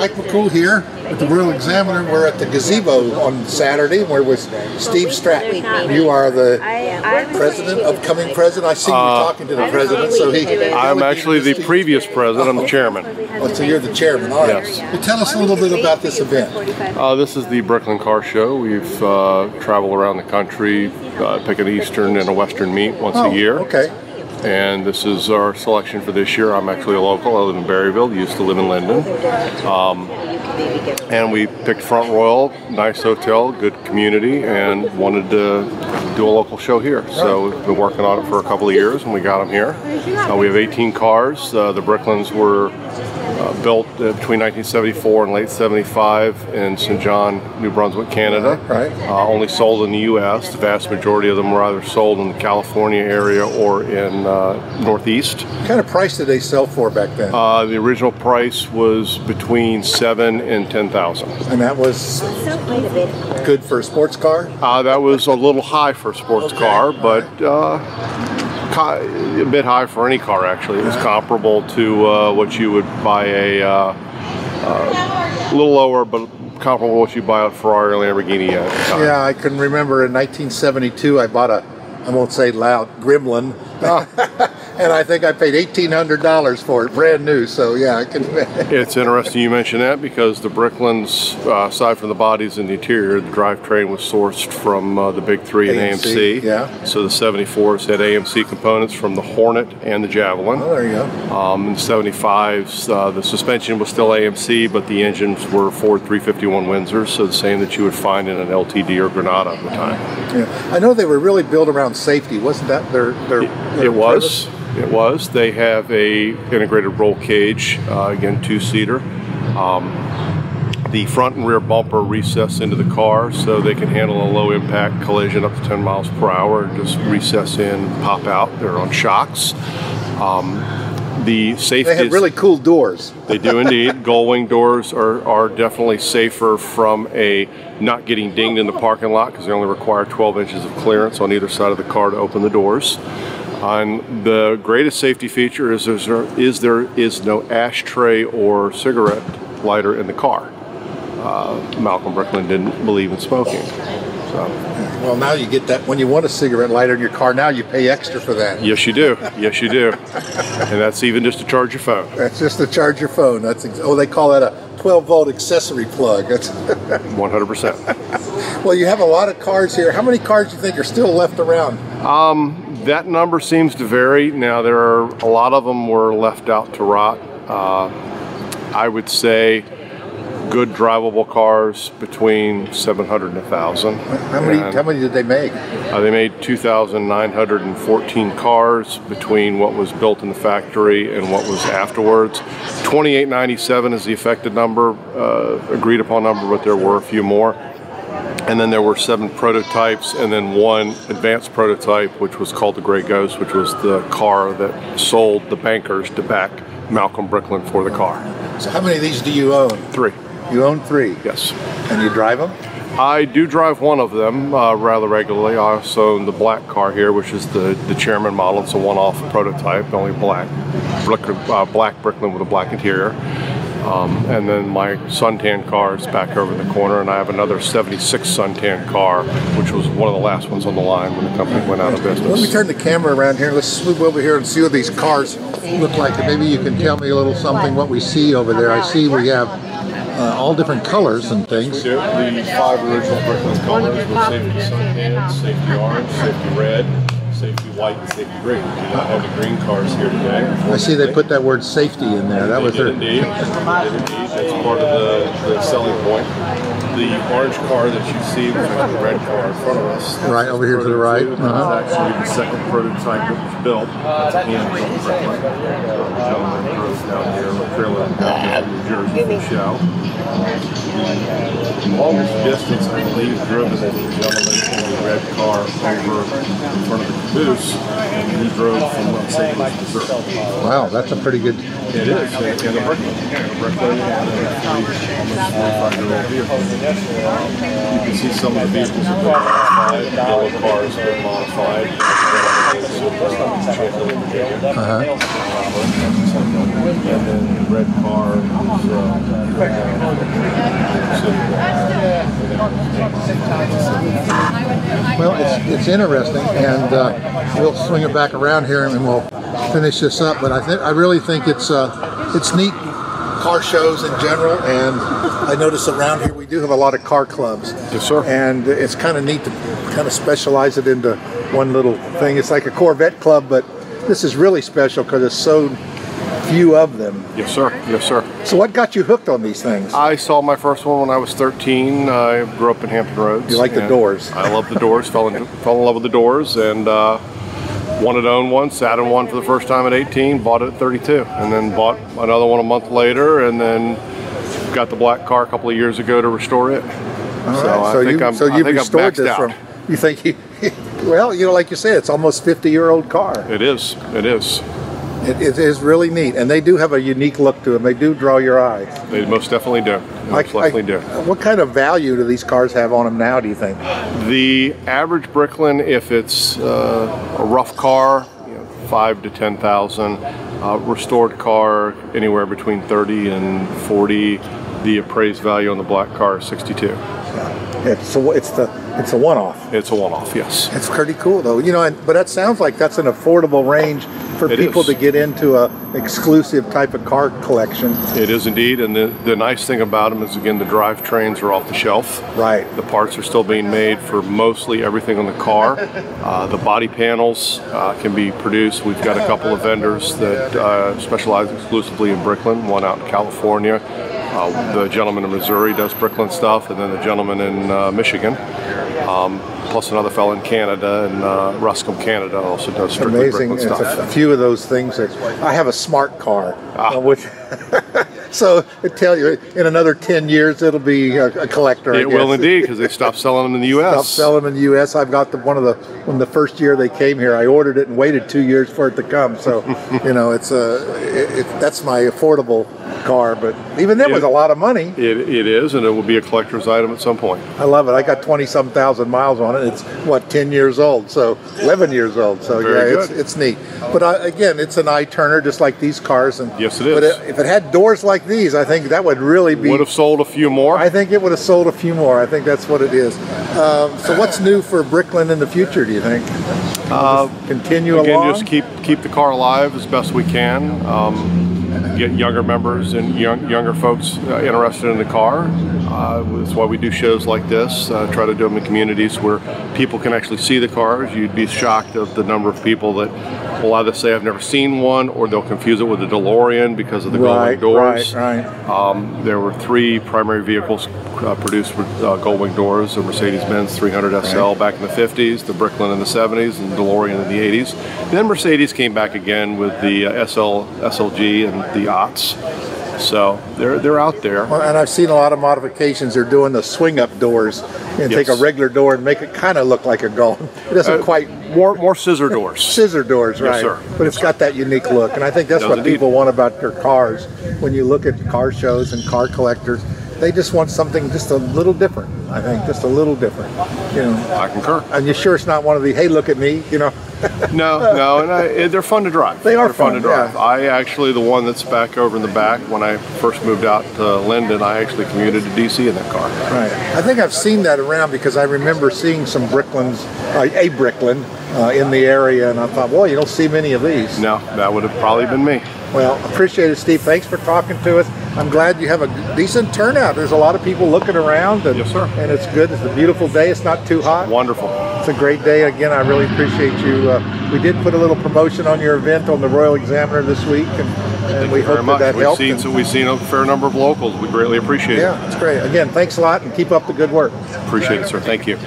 Mike McCool here with the Royal Examiner. We're at the Gazebo on Saturday. We're with Steve Stratton. You are the president, upcoming president. I see you talking to the president. So I'm actually the previous president. I'm the chairman. Oh, so you're the chairman. All right. Yes. Well, tell us a little bit about this event. This is the Bricklin Car Show. We've traveled around the country, pick an Eastern and a Western meet once a year. Okay. And this is our selection for this year. I'm actually a local. I live in Berryville, used to live in Linden. And we picked Front Royal, nice hotel, good community, and wanted to do a local show here. So we've been working on it for a couple of years, and we got them here. We have 18 cars. The Bricklins were built between 1974 and late 75 in St. John, New Brunswick, Canada. Right. Only sold in the U.S. The vast majority of them were either sold in the California area or in Northeast. What kind of price did they sell for back then? The original price was between $7,000 and $10,000. And that was good for a sports car? That was a little high for a sports car, but a bit high for any car, actually. It was comparable to what you would buy a little lower, but comparable to what you buy a Ferrari or Lamborghini at the time. Yeah, I can remember in 1972 I bought a, I won't say loud, Gremlin. And I think I paid $1,800 for it, brand new, so yeah, I can. It's interesting you mention that because the Bricklins, aside from the bodies and the interior, the drivetrain was sourced from the big three in AMC. Yeah. So the 74s had AMC components from the Hornet and the Javelin. Oh, there you go. In the 75s, the suspension was still AMC, but the engines were Ford 351 Windsors, so the same that you would find in an LTD or Granada at the time. Yeah. I know they were really built around safety, wasn't that their It was. It was. They have a integrated roll cage, again, two-seater. The front and rear bumper recess into the car so they can handle a low impact collision up to 10 miles per hour and just recess in, pop out. They're on shocks. The safety. They have really cool doors. They do indeed. Gull wing doors are definitely safer from a not getting dinged in the parking lot because they only require 12 inches of clearance on either side of the car to open the doors. And the greatest safety feature is there is no ashtray or cigarette lighter in the car. Malcolm Bricklin didn't believe in smoking. So. Well, now you get that when you want a cigarette lighter in your car. Now you pay extra for that. Yes, you do. Yes, you do. And that's even just to charge your phone. That's just to charge your phone. That's they call that a 12-volt accessory plug. That's 100%. Well, you have a lot of cars here. How many cars do you think are still left around? That number seems to vary. Now, there are a lot of them were left out to rot. I would say good drivable cars between 700 and 1,000. How many did they make? They made 2,914 cars between what was built in the factory and what was afterwards. 2,897 is the affected number, agreed upon number, but there were a few more. And then there were 7 prototypes and then 1 advanced prototype, which was called the Gray Ghost, which was the car that sold the bankers to back Malcolm Bricklin for the car. So how many of these do you own? 3. You own 3? Yes. And you drive them? I do drive one of them rather regularly. I also own the black car here, which is the chairman model. It's a one-off prototype, only black Bricklin with a black interior. And then my suntan car is back over in the corner, and I have another 76 suntan car, which was one of the last ones on the line when the company went out of business. Let me turn the camera around here. Let's move over here and see what these cars look like. And maybe you can tell me a little something what we see over there. I see we have all different colors and things. The 5 original Bricklin colors were safety suntan, safety orange, safety red, safety white, and safety green. We do not have the green cars here today. I see they put that word safety in there. That was indeed. That's part of the selling point. The orange car that you see, which is the red car in front of us. Right over here to the right. That's actually the second prototype that was built. That's a hand-built Bricklin. The gentleman drove down here in the trailer in New Jersey for the show. The longest distance, I believe, driven as a gentleman in the red car over in front of the caboose, and he drove from St. Louis, Missouri. Wow, that's a pretty good. It is, and the Bricklin. Almost 45-year-old vehicle. You can see some of the vehicles have been modified. The yellow cars have been modified. And then the red car Well, it's interesting, and we'll swing it back around here and we'll finish this up. But I really think it's neat, car shows in general, and I notice around here we do have a lot of car clubs. Yes, sir. And it's kind of neat to kind of specialize it into one little thing. It's like a Corvette club, but this is really special because it's so few of them. Yes, sir. Yes, sir. So what got you hooked on these things? I saw my first one when I was 13. I grew up in Hampton Roads. You like the doors? I love the doors. fell in love with the doors, and wanted to own one. Sat in one for the first time at 18. Bought it at 32, and then bought another one a month later, and then got the black car a couple of years ago to restore it. So you restored this from. You think you? Well, you know, like you said, it's almost 50-year-old car. It is. It is. It is really neat, and they do have a unique look to them. They do draw your eye. They most definitely do. Do. What kind of value do these cars have on them now, do you think? The average Bricklin, if it's a rough car, $5,000 to $10,000. Restored car, anywhere between 30 and 40. The appraised value on the black car is 62. Yeah. It's a one-off. It's a one-off, yes. It's pretty cool, though. But that sounds like that's an affordable range for people to get into a exclusive type of car collection. It is indeed, and the nice thing about them is, again, the drivetrains are off the shelf. Right. The parts are still being made for mostly everything on the car. The body panels can be produced. We've got a couple of vendors that specialize exclusively in Bricklin, one out in California. The gentleman in Missouri does Bricklin stuff, and then the gentleman in Michigan. Plus another fellow in Canada, and Ruscombe, Canada, also does strictly Bricklin stuff. A few of those things. I have a smart car, which so it tell you in another 10 years it'll be a collector. It will indeed, because they stopped selling them in the U.S. Stopped selling them in the U.S. I've got when the first year they came here, I ordered it and waited 2 years for it to come. So that's my affordable car, but even then was a lot of money. It is, and it will be a collector's item at some point. I love it. I got 20-some thousand miles on it. It's what, 10 years old, so 11 years old. So it's neat. But again, it's an eye turner, just like these cars. And yes, it is. But if it had doors like these, I think that would really be. Would have sold a few more. I think it would have sold a few more. I think that's what it is. So what's new for Bricklin in the future, do you think? Continue along? Just keep the car alive as best we can. Get younger members and younger folks interested in the car. That's why we do shows like this. Try to do them in communities where people can actually see the cars. You'd be shocked at the number of people that will either say I've never seen one, or they'll confuse it with a DeLorean because of the gull-wing doors. Right. There were 3 primary vehicles produced with gull-wing doors: the Mercedes-Benz 300 SL back in the 50s, the Bricklin in the 70s, and the DeLorean in the 80s. Then Mercedes came back again with the SLG and the Otts. So they're out there. Well, and I've seen a lot of modifications. They're doing the swing-up doors and take a regular door and make it kind of look like a gull. It doesn't quite. More scissor doors. Scissor doors, right? Yes, sir. But it's got that unique look, and I think that's what people want about their cars. When you look at car shows and car collectors, they just want something just a little different. I think just a little different. I concur. And you sure it's not one of the, hey, look at me, No, and they're fun to drive. They are fun to drive. Yeah. I actually, the one that's back over in the back, when I first moved out to Linden, I actually commuted to DC in that car. Right. I think I've seen that around because I remember seeing some Bricklins, a Bricklin in the area, and I thought, well, you don't see many of these. No, that would have probably been me. Well, appreciate it, Steve. Thanks for talking to us. I'm glad you have a decent turnout. There's a lot of people looking around. And, yes, sir. And it's good. It's a beautiful day. It's not too hot. Wonderful. It's a great day. Again, I really appreciate you. We did put a little promotion on your event on the Royal Examiner this week, and we hope that helped. We've seen a fair number of locals. We greatly appreciate it. Yeah, it's great. Again, thanks a lot, and keep up the good work. Appreciate it, sir. Thank you.